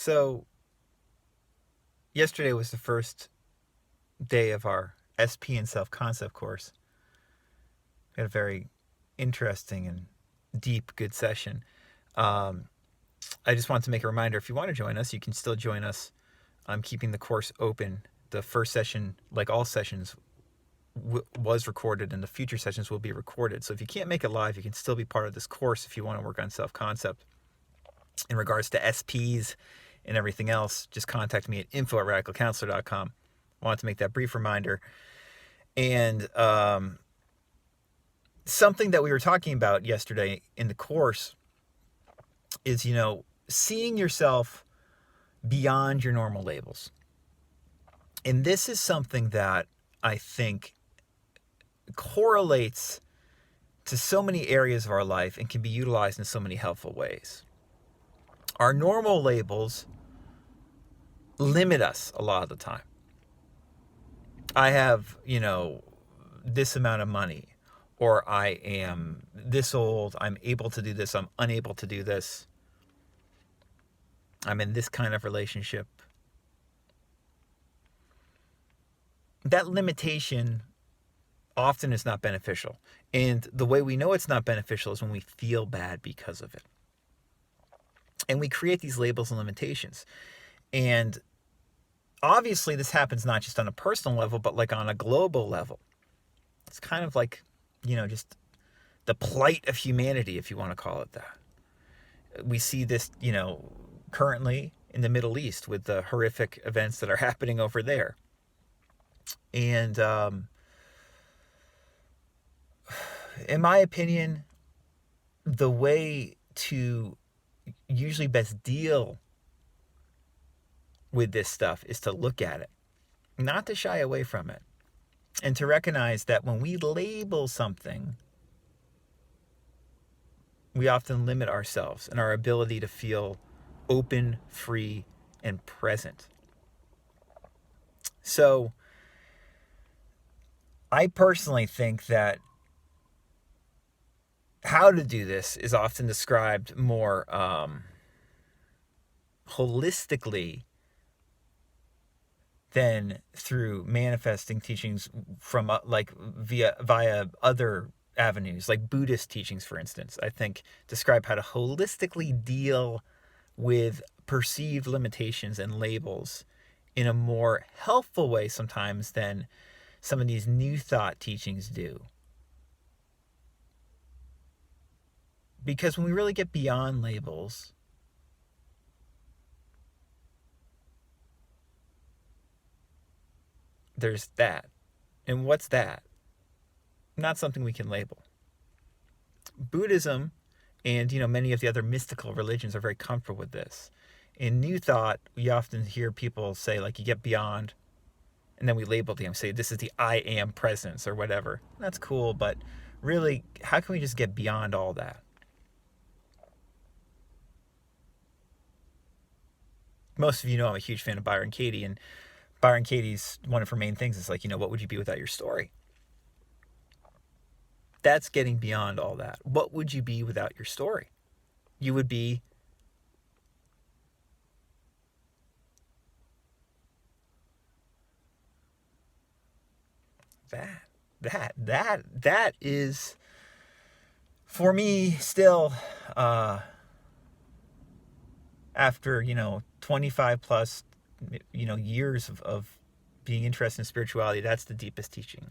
So, yesterday was the first day of our SP and self-concept course. We had a very interesting and deep, good session. Um, I just wanted to make a reminder, if you want to join us, you can still join us. I'm keeping the course open. The first session, like all sessions, was recorded, and the future sessions will be recorded. So if you can't make it live, you can still be part of this course if you want to work on self-concept. In regards to SPs and everything else, just contact me at info@radicalcounselor.com. I wanted to make that brief reminder. And something that we were talking about yesterday in the course is, seeing yourself beyond your normal labels. And this is something that I think correlates to so many areas of our life and can be utilized in so many helpful ways. Our normal labels limit us a lot of the time. I have, this amount of money, or I am this old, I'm able to do this, I'm unable to do this, I'm in this kind of relationship. That limitation often is not beneficial. And the way we know it's not beneficial is when we feel bad because of it. And we create these labels and limitations. And obviously this happens not just on a personal level, but like on a global level. It's kind of like, just the plight of humanity, if you want to call it that. We see this, currently in the Middle East with the horrific events that are happening over there. And in my opinion, the way to usually best deal with this stuff is to look at it, not to shy away from it, and to recognize that when we label something, we often limit ourselves and our ability to feel open, free, and present. So, I personally think that how to do this is often described more holistically than through manifesting teachings from via other avenues, like Buddhist teachings, for instance. I think describe how to holistically deal with perceived limitations and labels in a more helpful way sometimes than some of these New Thought teachings do. Because when we really get beyond labels, there's that. And what's that? Not something we can label. Buddhism and, many of the other mystical religions are very comfortable with this. In New Thought, we often hear people say, like, you get beyond, and then we label them, say, this is the I am presence or whatever. That's cool, but really, how can we just get beyond all that? Most of you know I'm a huge fan of Byron Katie, and Byron Katie's, one of her main things is like, what would you be without your story? That's getting beyond all that. What would you be without your story? You would be that is, for me, still, after 25 plus years of being interested in spirituality, that's the deepest teaching.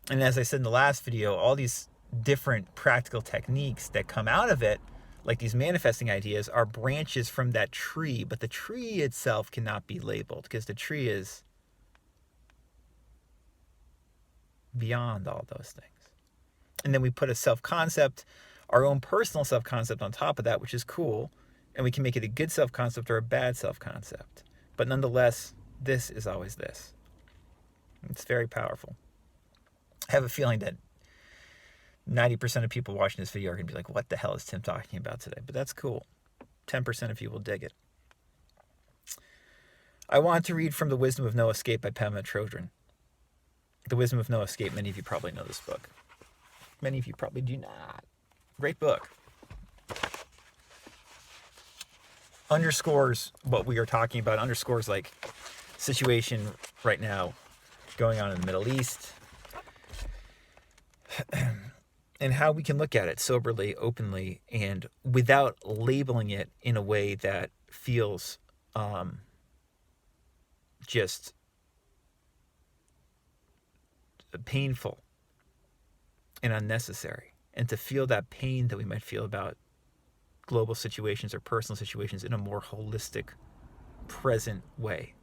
And as I said in the last video, all these different practical techniques that come out of it, like these manifesting ideas, are branches from that tree, but the tree itself cannot be labeled because the tree is beyond all those things. And then we put a self-concept, our own personal self-concept on top of that, which is cool, and we can make it a good self-concept or a bad self-concept. But nonetheless, this is always this. It's very powerful. I have a feeling that 90% of people watching this video are going to be like, what the hell is Tim talking about today? But that's cool. 10% of you will dig it. I want to read from The Wisdom of No Escape by Pema Chodron. The Wisdom of No Escape, many of you probably know this book. Many of you probably do not. Great book. underscores what we are talking about, underscores like situation right now going on in the Middle East, and how we can look at it soberly, openly, and without labeling it in a way that feels just painful and unnecessary. And to feel that pain that we might feel about global situations or personal situations in a more holistic, present way.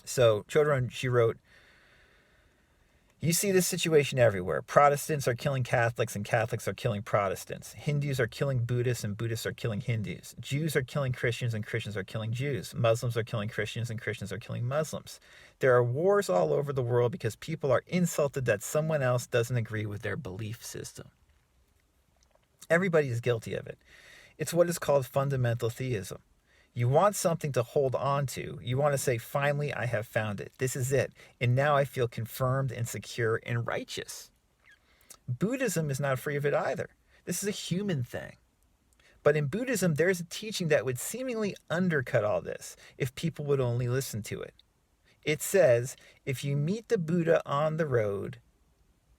So Chodron, she wrote, "You see this situation everywhere. Protestants are killing Catholics and Catholics are killing Protestants. Hindus are killing Buddhists and Buddhists are killing Hindus. Jews are killing Christians and Christians are killing Jews. Muslims are killing Christians and Christians are killing Muslims. There are wars all over the world because people are insulted that someone else doesn't agree with their belief system. Everybody is guilty of it. It's what is called fundamental theism. You want something to hold on to. You want to say, finally, I have found it. This is it. And now I feel confirmed and secure and righteous. Buddhism is not free of it either. This is a human thing. But in Buddhism, there's a teaching that would seemingly undercut all this if people would only listen to it. It says, if you meet the Buddha on the road,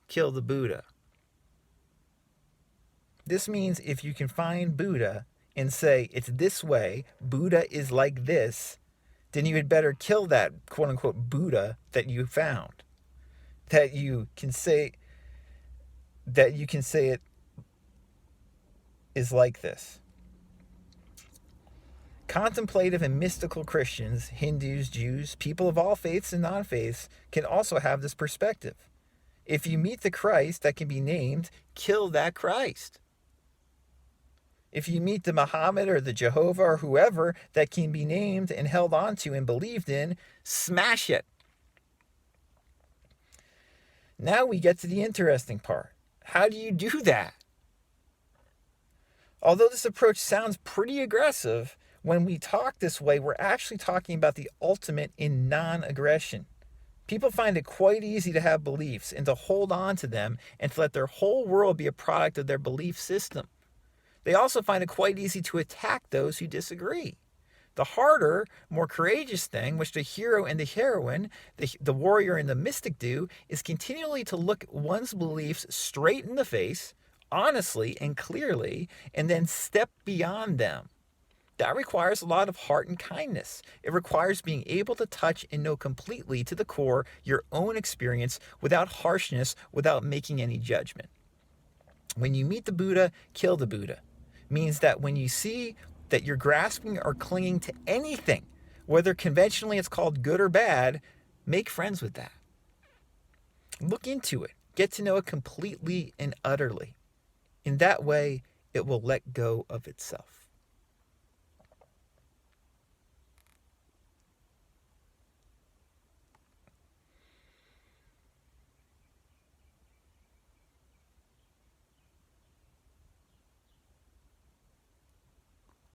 kill the Buddha. This means if you can find Buddha and say, it's this way, Buddha is like this, then you had better kill that quote-unquote Buddha that you found. That you can say it is like this. Contemplative and mystical Christians, Hindus, Jews, people of all faiths and non-faiths can also have this perspective. If you meet the Christ that can be named, kill that Christ. If you meet the Muhammad or the Jehovah or whoever that can be named and held onto and believed in, smash it. Now we get to the interesting part. How do you do that? Although this approach sounds pretty aggressive, when we talk this way, we're actually talking about the ultimate in non-aggression. People find it quite easy to have beliefs and to hold on to them and to let their whole world be a product of their belief system. They also find it quite easy to attack those who disagree. The harder, more courageous thing, which the hero and the heroine, the warrior and the mystic do, is continually to look one's beliefs straight in the face, honestly and clearly, and then step beyond them. That requires a lot of heart and kindness. It requires being able to touch and know completely to the core your own experience without harshness, without making any judgment. When you meet the Buddha, kill the Buddha. Means that when you see that you're grasping or clinging to anything, whether conventionally it's called good or bad, make friends with that. Look into it. Get to know it completely and utterly. In that way, it will let go of itself.